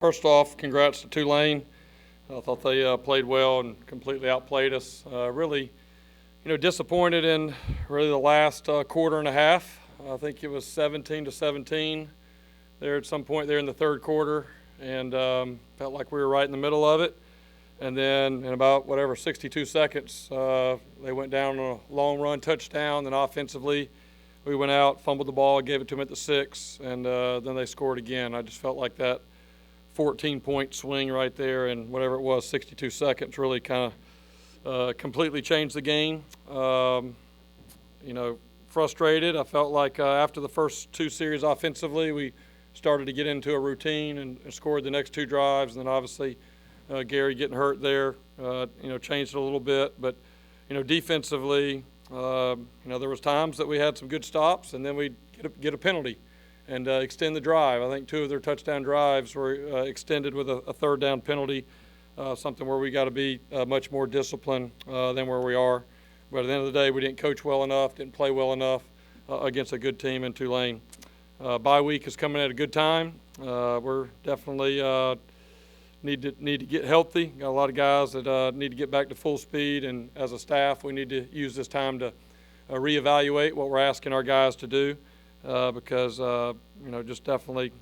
First off, congrats to Tulane. I thought they played well and completely outplayed us. Really, disappointed in really the last quarter and a half. I think it was 17-17 there at some point there in the third quarter, and felt like we were right in the middle of it. And then in about 62 seconds, they went down on a long run touchdown. Then offensively, we went out, fumbled the ball, gave it to them at the 6, and then they scored again. I just felt like that 14-point swing right there and whatever it was, 62 seconds, really kind of completely changed the game. Frustrated. I felt like after the first two series offensively, we started to get into a routine and scored the next two drives. And then obviously Gary getting hurt there, changed it a little bit. But, defensively, there was times that we had some good stops and then we'd get a penalty and extend the drive. I think two of their touchdown drives were extended with a third down penalty, something where we got to be much more disciplined than where we are. But at the end of the day, we didn't coach well enough, didn't play well enough against a good team in Tulane. Bye week is coming at a good time. We're definitely need to get healthy. Got a lot of guys that need to get back to full speed, and as a staff, we need to use this time to reevaluate what we're asking our guys to do. Because just definitely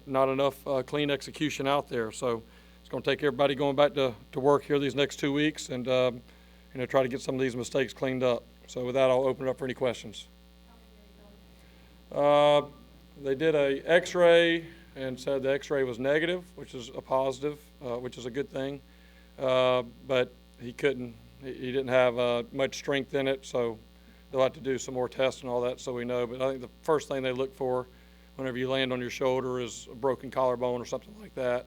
not enough clean execution out there. So it's going to take everybody going back to work here these next 2 weeks and try to get some of these mistakes cleaned up. So with that, I'll open it up for any questions. They did a X-ray and said the X-ray was negative, which is a positive, which is a good thing. But he didn't have much strength in it, so they'll have to do some more tests and all that so we know. But I think the first thing they look for whenever you land on your shoulder is a broken collarbone or something like that.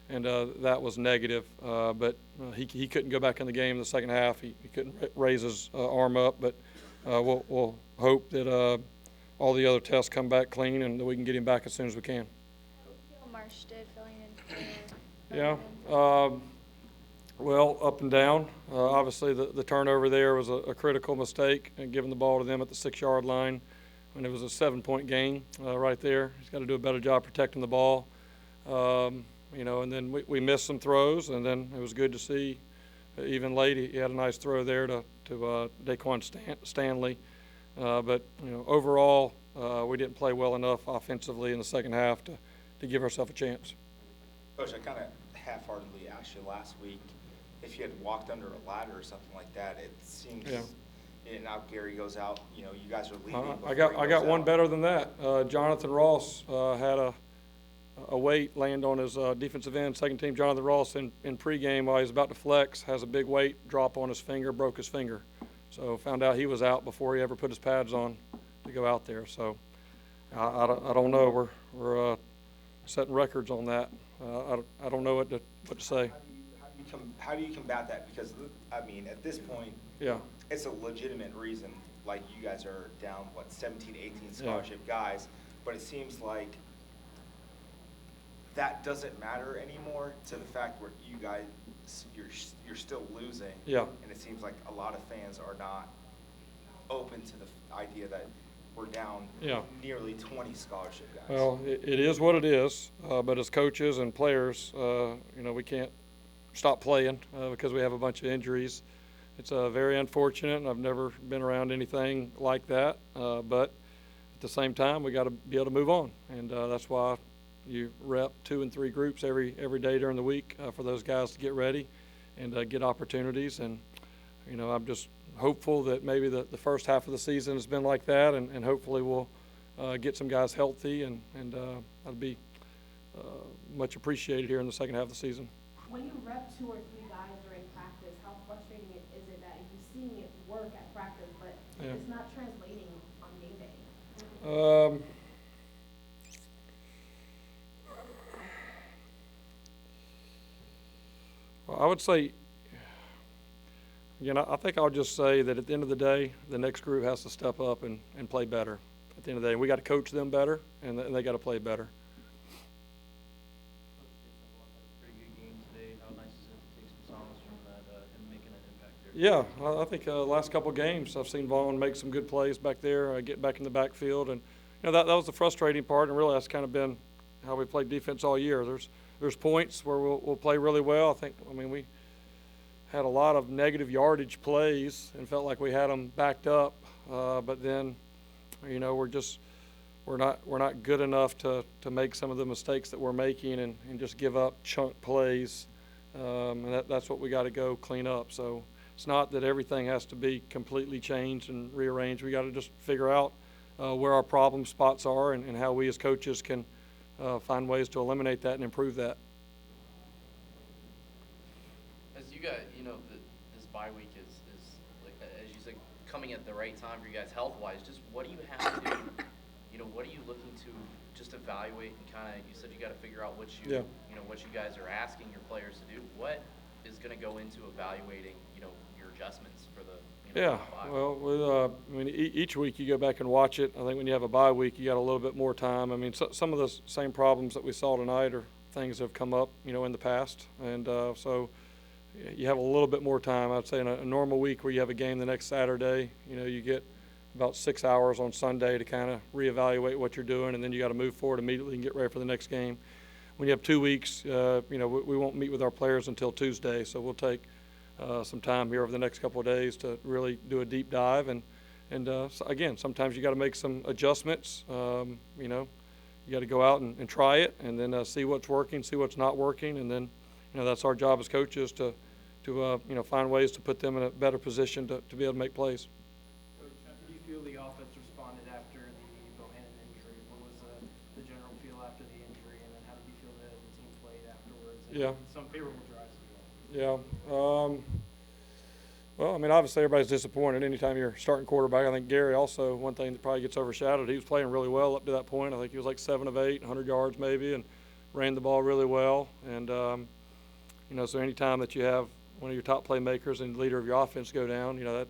And that was negative. But he couldn't go back in the game in the second half. He couldn't raise his arm up. But we'll hope that all the other tests come back clean and that we can get him back as soon as we can. Marsh did filling in. Yeah. Well, up and down. Obviously, the turnover there was a critical mistake, and giving the ball to them at the 6-yard line when it was a 7-point gain right there. He's got to do a better job protecting the ball. And then we missed some throws, and then it was good to see even late he had a nice throw there to Daquan Stanley. But overall, we didn't play well enough offensively in the second half to give ourselves a chance. Coach, I kind of half-heartedly asked you last week if you had walked under a ladder or something like that. It seems, and now Gary goes out. You guys are leaving. I got one better than that. Jonathan Ross had a weight land on his defensive end, second team. Jonathan Ross in pregame while he's about to flex has a big weight drop on his finger, broke his finger. So found out he was out before he ever put his pads on to go out there. So I don't know. We're setting records on that. I don't know what to say. How do you combat that? Because, at this point, it's a legitimate reason. Like, you guys are down, 17, 18 scholarship guys, but it seems like that doesn't matter anymore to the fact where you guys, you're still losing. Yeah. And it seems like a lot of fans are not open to the idea that we're down nearly 20 scholarship guys. Well, it is what it is, but as coaches and players, we can't stop playing because we have a bunch of injuries. It's very unfortunate, and I've never been around anything like that. But at the same time, we got to be able to move on, and that's why you rep 2 and 3 groups every day during the week for those guys to get ready and get opportunities. And I'm just hopeful that maybe the first half of the season has been like that, and hopefully we'll get some guys healthy, and that'll be much appreciated here in the second half of the season. When you rep 2 or 3 guys during practice, how frustrating is it that you're seeing it work at practice, but it's not translating on game day? Well, I would say, I think I'll just say that at the end of the day, the next group has to step up and play better. At the end of the day, we got to coach them better, and they got to play better. Yeah, I think the last couple of games I've seen Vaughn make some good plays back there, get back in the backfield, and that was the frustrating part, and really that's kind of been how we played defense all year. There's points where we'll play really well. I mean, we had a lot of negative yardage plays and felt like we had them backed up, but then, you know, we're not good enough to make some of the mistakes that we're making and just give up chunk plays, and that's what we got to go clean up. So it's not that everything has to be completely changed and rearranged. We got to just figure out where our problem spots are and how we as coaches can find ways to eliminate that and improve that. As you guys, you know, this bye week is like, as you said, coming at the right time for you guys health-wise. Just what do you have to, you know, what are you looking to just evaluate and kind of, you said you got to figure out what you, you know, what you guys are asking your players to do. What is going to go into evaluating, you know, your adjustments for the, you know, bye? Well, I mean, each week you go back and watch it. I think when you have a bye week, you got a little bit more time. I mean, some of the same problems that we saw tonight are things that have come up, you know, in the past, and so you have a little bit more time. I'd say in a normal week where you have a game the next Saturday, you know, you get about 6 hours on Sunday to kind of reevaluate what you're doing, and then you got to move forward immediately and get ready for the next game. When you have 2 weeks, you know, we won't meet with our players until Tuesday, so we'll take some time here over the next couple of days to really do a deep dive. And so again, sometimes you got to make some adjustments. You know, you got to go out and try it, and then see what's working, see what's not working, and then, you know, that's our job as coaches to you know, find ways to put them in a better position to be able to make plays. Coach, how do you feel the offense responded after the Bohannon injury? What was the general feel after the injury, and then how did you feel that the team played afterwards? And some favorable drives as well. Yeah. Well, I mean, obviously everybody's disappointed anytime you're starting quarterback. I think Gary also, one thing that probably gets overshadowed, he was playing really well up to that point. I think he was like 7 of 8, 100 yards maybe, and ran the ball really well. And, you know, so anytime that you have one of your top playmakers and leader of your offense go down, you know,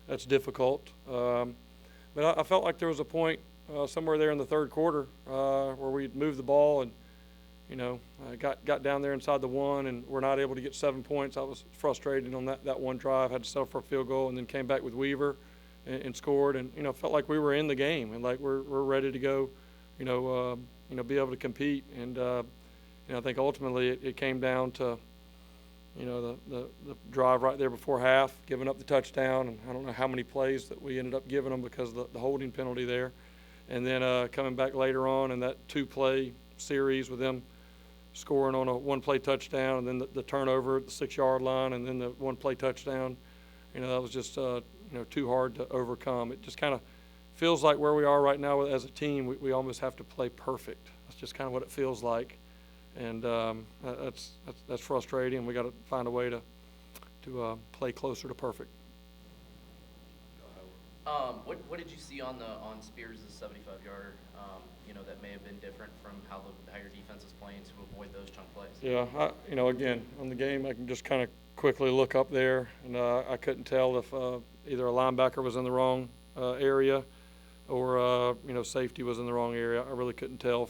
that's difficult. But I felt like there was a point somewhere there in the third quarter where we moved the ball and, you know, got down there inside the one, and we're not able to get 7 points. I was frustrated on that one drive. Had to settle for a field goal, and then came back with Weaver and scored, and, you know, felt like we were in the game and like we're ready to go, you know, be able to compete. And you know, I think ultimately it came down to, you know, the drive right there before half, giving up the touchdown, and I don't know how many plays that we ended up giving them because of the holding penalty there, and then coming back later on in that 2-play series with them scoring on a 1-play touchdown, and then the turnover at the 6-yard line, and then the 1-play touchdown. You know, that was just you know, too hard to overcome. It just kind of feels like where we are right now as a team, we almost have to play perfect. That's just kind of what it feels like. And that's frustrating. We got to find a way to play closer to perfect. What did you see on Spears' 75-yarder? You know, that may have been different from how your defense is playing to avoid those chunk plays. Yeah, you know, again on the game, I can just kind of quickly look up there, and I couldn't tell if either a linebacker was in the wrong area or you know, safety was in the wrong area. I really couldn't tell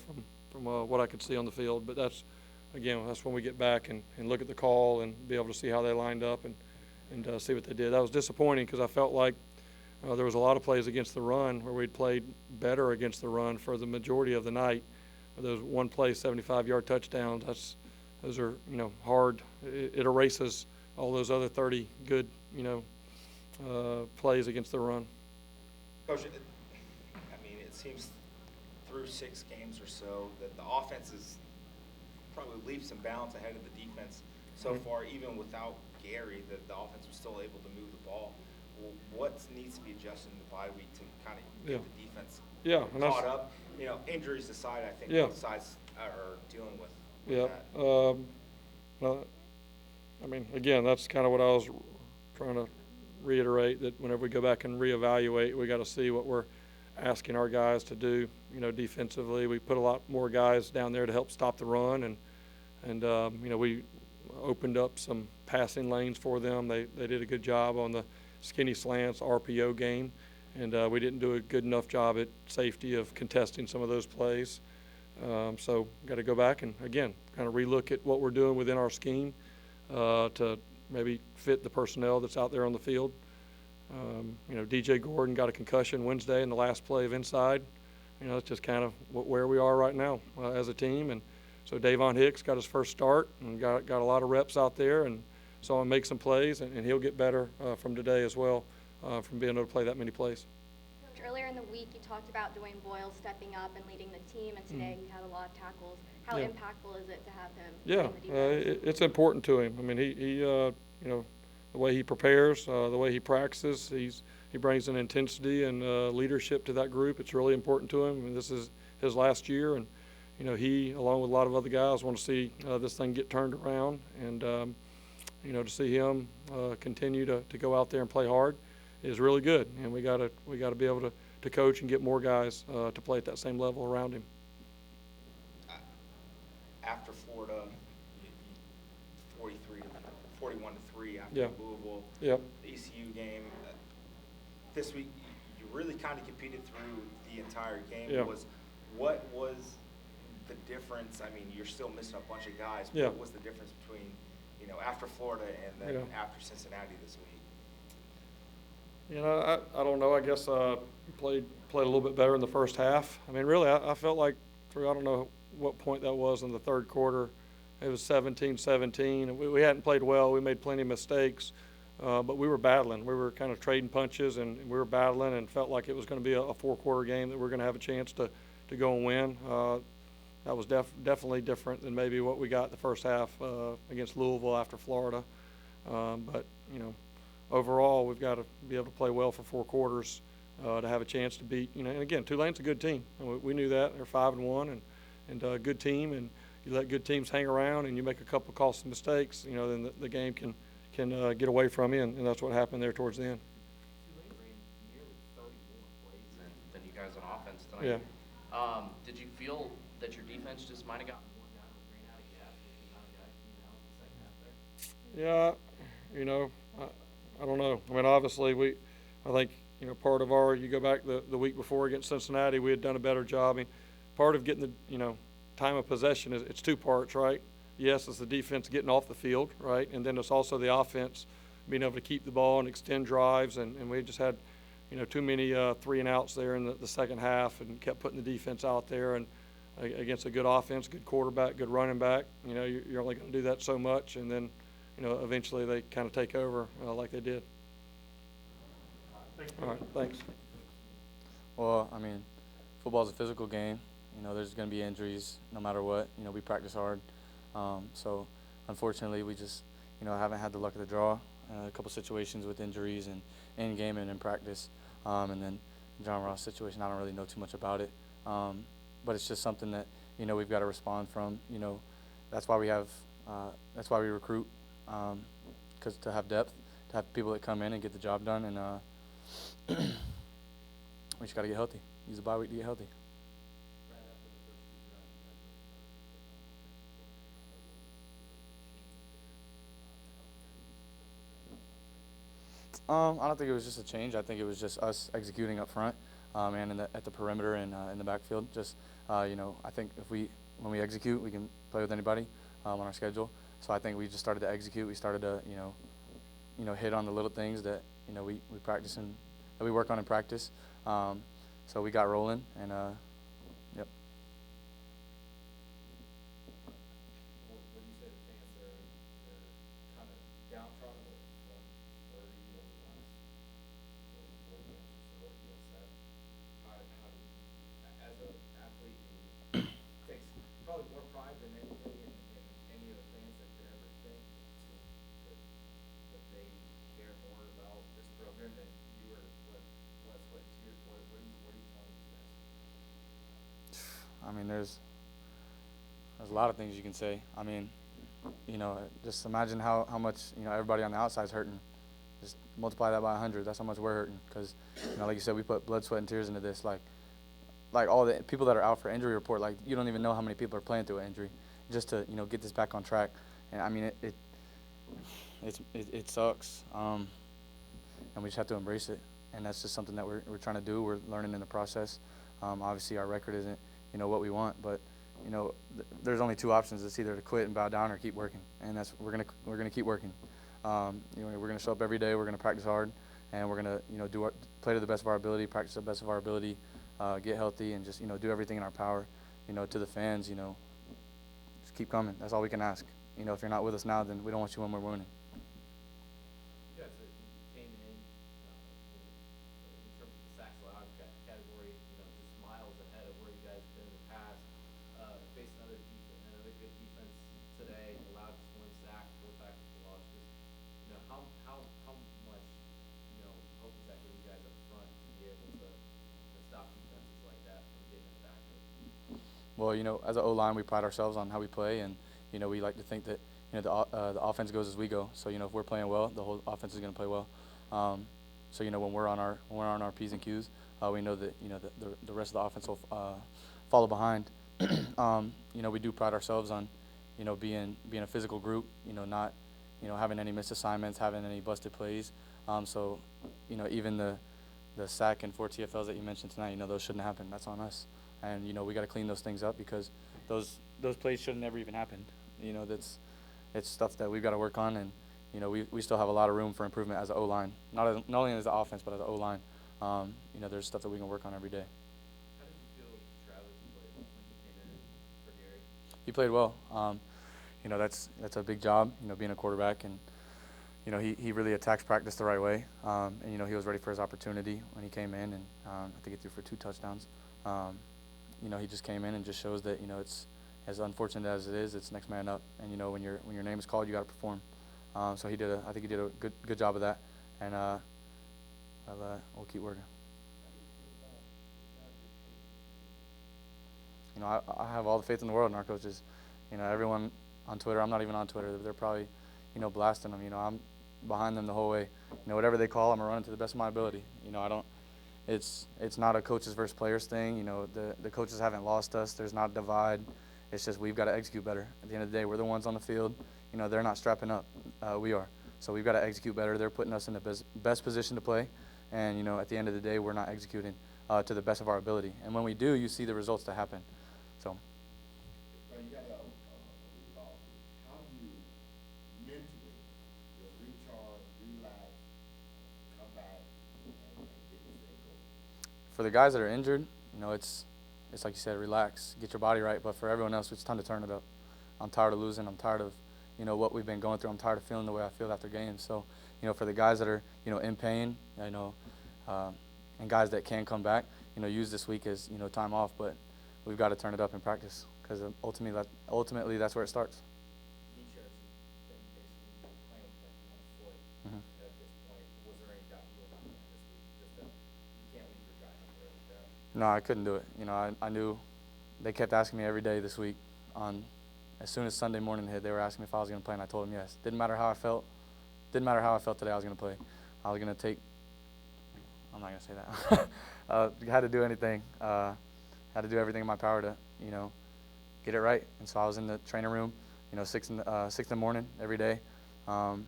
from what I could see on the field. But that's when we get back and look at the call and be able to see how they lined up and see what they did. That was disappointing because I felt like there was a lot of plays against the run where we'd played better against the run for the majority of the night. Those 1-play 75-yard touchdowns, those are, you know, hard. It erases all those other 30 good, you know, plays against the run. Coach, I mean, it seems through 6 games or so that the offense is probably leaps and bounds ahead of the defense so far. Even without Gary, the offense was still able to move the ball. Well, what needs to be adjusted in the bye week to kind of get the defense caught up? You know, injuries aside, I think both sides are dealing with that. Well, I mean, again, that's kind of what I was trying to reiterate, that whenever we go back and reevaluate, we got to see what we're asking our guys to do, you know, defensively. We put a lot more guys down there to help stop the run, and you know, we opened up some passing lanes for them. They did a good job on the skinny slants RPO game, and we didn't do a good enough job at safety of contesting some of those plays. So got to go back and, again, kind of relook at what we're doing within our scheme to maybe fit the personnel that's out there on the field. You know, DJ Gordon got a concussion Wednesday in the last play of inside, that's just kind of where we are right now as a team. And so Davon Hicks got his first start and got a lot of reps out there, and saw him make some plays, and he'll get better from today as well, from being able to play that many plays. Coach, earlier in the week you talked about Dwayne Boyle stepping up and leading the team, and today he had a lot of tackles. How Yeah. impactful is it to have him Yeah, in the defense? it's important to him. I mean, he the way he prepares, the way he practices, he brings an intensity and leadership to that group. It's really important to him. I mean, this is his last year, and he, along with a lot of other guys, want to see this thing get turned around, and to see him continue to go out there and play hard is really good. And we gotta be able to coach and get more guys to play at that same level around him. After Florida, 41-3 after Yeah. Louisville, Yep. the ECU game. This week, you really kind of competed through the entire game. Yeah. What was the difference? I mean, you're still missing a bunch of guys. But Yeah. what was the difference between, after Florida and then Yeah. after Cincinnati this week? I don't know. I guess played a little bit better in the first half. I mean, really, I felt like through, I don't know what point that was in the third quarter. It was 17-17. We hadn't played well. We made plenty of mistakes, but we were battling. We were kind of trading punches, and we were battling, and felt like it was going to be a four-quarter game that we were going to have a chance to go and win. That was definitely different than maybe what we got the first half against Louisville after Florida. But overall, we've got to be able to play well for four quarters to have a chance to beat. And again, Tulane's a good team. And we knew that. They're 5-1 and a good team. And you let good teams hang around, and you make a couple of costly mistakes, then the game can get away from you, and that's what happened there towards the end. Tulane ran nearly 30 more plays than you guys on offense tonight. Yeah. Did you feel that your defense just might have gotten worn down with Green out of gas with the amount of guys coming out in the second half there? Yeah, I don't know. I mean, obviously, I think, part of you go back the week before against Cincinnati, we had done a better job. I mean, part of getting the, time of possession it's two parts, right? Yes, it's the defense getting off the field, right? And then it's also the offense being able to keep the ball and extend drives. And we just had, too many 3-and-outs there in the second half, and kept putting the defense out there. And against a good offense, good quarterback, good running back, you're only going to do that so much. And then, eventually they kind of take over like they did. All right, thanks. Well, I mean, football's a physical game. There's going to be injuries no matter what. We practice hard. So, unfortunately, we just, haven't had the luck of the draw. A couple situations with injuries and in game and in practice. And then John Ross' situation, I don't really know too much about it. But it's just something that, we've got to respond from. That's why we have, that's why we recruit, because to have depth, to have people that come in and get the job done. And we just got to get healthy. Use the bye week to get healthy. I don't think it was just a change. I think it was just us executing up front and at the perimeter and in the backfield. Just, I think when we execute, we can play with anybody on our schedule. So I think we just started to execute. We started to, hit on the little things that, we practice and that we work on in practice. So we got rolling, and yep. When you say the fans, they're kind of downtrodden with 130 over the last 4 games or so at USF. How do you, as an athlete who takes probably more pride than anything in any of the fans that could ever think, that they care more about this program than you or what sweat and tears. What are you telling these guys? I mean, there's a lot of things you can say. I mean, just imagine how much, everybody on the outside is hurting. Just multiply that by 100. That's how much we're hurting. Because, like you said, we put blood, sweat, and tears into this. Like all the people that are out for injury report, like you don't even know how many people are playing through an injury just to, get this back on track. And I mean, it sucks. And we just have to embrace it. And that's just something that we're trying to do. We're learning in the process. Obviously, our record isn't, what we want, but there's only two options. It's either to quit and bow down or keep working, and that's we're gonna keep working. We're gonna show up every day. We're gonna practice hard, and we're gonna play to the best of our ability, practice to the best of our ability, get healthy, and just do everything in our power. To the fans, just keep coming. That's all we can ask. If you're not with us now, then we don't want you when we're winning. You guys came in terms of the sacks allowed category, just miles ahead of where you guys have been in the past. Faced another good defense today, allowed just 1 sack, 4 tackles for loss. Just how much hope is that giving you guys up front to be able to stop defenses like that from getting in the backfield? Well, as an O-line, we pride ourselves on how we play, and we like to think that the offense goes as we go. So if we're playing well, the whole offense is going to play well. So when we're on our P's and Q's, we know that the rest of the offense will follow behind. We do pride ourselves on being a physical group. Not having any missed assignments, having any busted plays. So even the sack and 4 TFLs that you mentioned tonight, those shouldn't happen. That's on us. And we got to clean those things up, because those plays should have never even happened. It's stuff that we've got to work on, and we still have a lot of room for improvement as an O-line. Not only as an offense, but as an O-line. There's stuff that we can work on every day. How did you feel Travis played when he came in for Gary? He played well. That's a big job, being a quarterback, and he really attacks practice the right way. And he was ready for his opportunity when he came in, and I think he threw for 2 touchdowns. He just came in and just shows that it's as unfortunate as it is, it's next man up. And when your name is called, you got to perform. So I think he did a good job of that, and we'll keep working. I have all the faith in the world in our coaches. Everyone on Twitter, I'm not even on Twitter, they're probably blasting them. I'm behind them the whole way. Whatever they call, I'm gonna run it to the best of my ability. It's not a coaches versus players thing. The coaches haven't lost us. There's not a divide. It's just we've got to execute better. At the end of the day, we're the ones on the field. They're not strapping up. We are. So we've got to execute better. They're putting us in the best position to play. And, at the end of the day, we're not executing to the best of our ability. And when we do, you see the results to happen. So. Well, you got a recall. How do you mentally recharge, relax, come back, and get this thing going? For the guys that are injured, it's like you said, relax, get your body right. But for everyone else, it's time to turn it up. I'm tired of losing. I'm tired of, what we've been going through. I'm tired of feeling the way I feel after games. So, for the guys that are, in pain, and guys that can come back, use this week as, time off. But we've got to turn it up in practice, because ultimately that's where it starts. Nietzsche has been basically playing with 1 foot Mm-hmm. at this point. Was there any doubt you were not playing this week? Just that you can't leave your guy up there like that? No, I couldn't do it. I knew they kept asking me every day this week. As soon as Sunday morning hit, they were asking me if I was going to play, and I told them yes. Didn't matter how I felt. Didn't matter how I felt today, I was going to play. I was going to take – I'm not going to say that. Had to do anything. Had to do everything in my power to, get it right. And so I was in the training room, 6 in the morning every day, for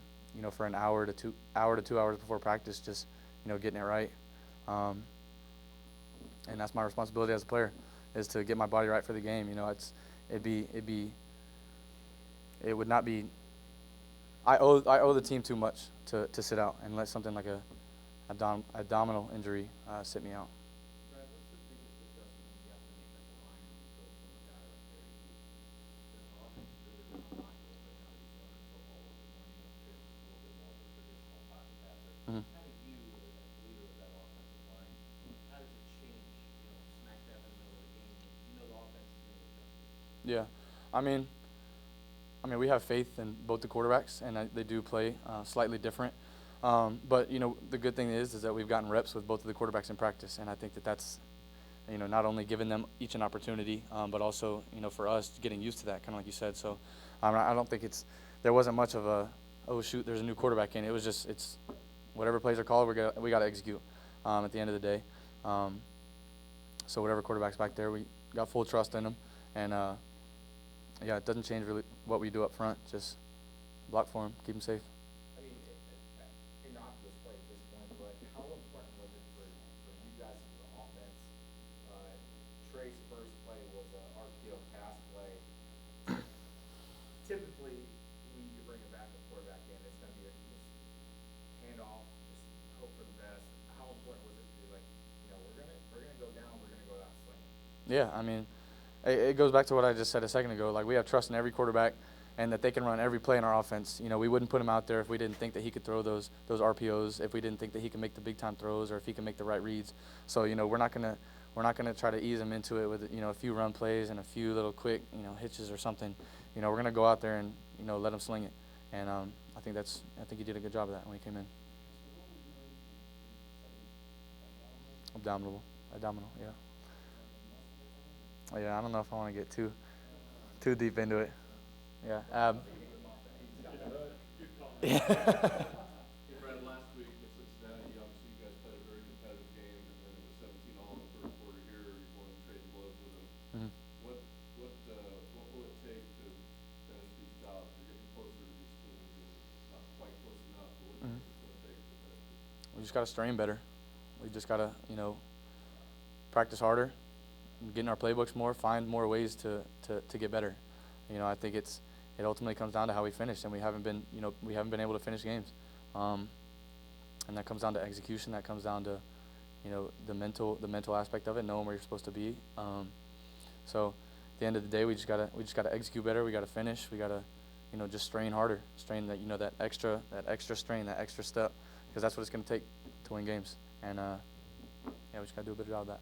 an hour to 2 hours before practice, just, getting it right. And that's my responsibility as a player, is to get my body right for the game. It would not be. I owe the team too much to sit out and let something like a abdominal injury sit me out. Brad, what's the biggest adjustment you have to make at the line when you go from a guy like Gary, who's been offense really been on line a little bit now that he's running the football a little bit more, to a little bit more of a traditional pocket passer? Mhm. Having you as the leader of that offensive line, how does it change, smack dab in the middle of the game when the offense is going to adjust? Yeah, I mean, we have faith in both the quarterbacks, and they do play slightly different. But the good thing is that we've gotten reps with both of the quarterbacks in practice, and I think that's not only giving them each an opportunity, but also for us getting used to that, kind of like you said. So I don't think there wasn't much of a, oh shoot, there's a new quarterback in. It was just it's whatever plays are called, we got to execute at the end of the day. So whatever quarterback's back there, we got full trust in them, and yeah, it doesn't change really what we do up front. Just block for them, keep them safe. I mean, innocuous play at this point, but how important was it for you guys as the offense? Trey's first play was a RPO pass play. Typically, when you bring a backup quarterback in, it's going to be a hand off, just hope for the best. How important was it to be like, we're gonna go down, we're gonna go Yeah, I mean, it goes back to what I just said a second ago. Like, we have trust in every quarterback and that they can run every play in our offense. You know, we wouldn't put him out there if we didn't think that he could throw those RPOs, if we didn't think that he could make the big-time throws, or if he can make the right reads. So, you know, we're not gonna try to ease him into it with, you know, a few run plays and a few little quick, you know, hitches or something. You know, we're gonna go out there and, you know, let him sling it. And I think he did a good job of that when he came in. Abdominal, yeah. Yeah, I don't know if I want to get too deep into it. Yeah, yeah. Brad, last week in Cincinnati, obviously you guys played a very competitive game, and then it was 17 all in the third quarter here. You're going to trade blows with them. Mhm. What will it take to finish these jobs? You're getting closer to these teams, and not quite close enough. But what do you think it's going to take to finish this? We just got to strain better. We just got to, you know, practice harder, get in our playbooks more, find more ways to get better. You know, I think it ultimately comes down to how we finish, and we haven't been able to finish games. And that comes down to execution. That comes down to, you know, the mental aspect of it, knowing where you're supposed to be. So at the end of the day, we just gotta execute better. We gotta finish. We gotta, you know, just strain harder, strain that, you know, that extra strain, that extra step, because that's what it's gonna take to win games. And yeah, we just gotta do a better job of that.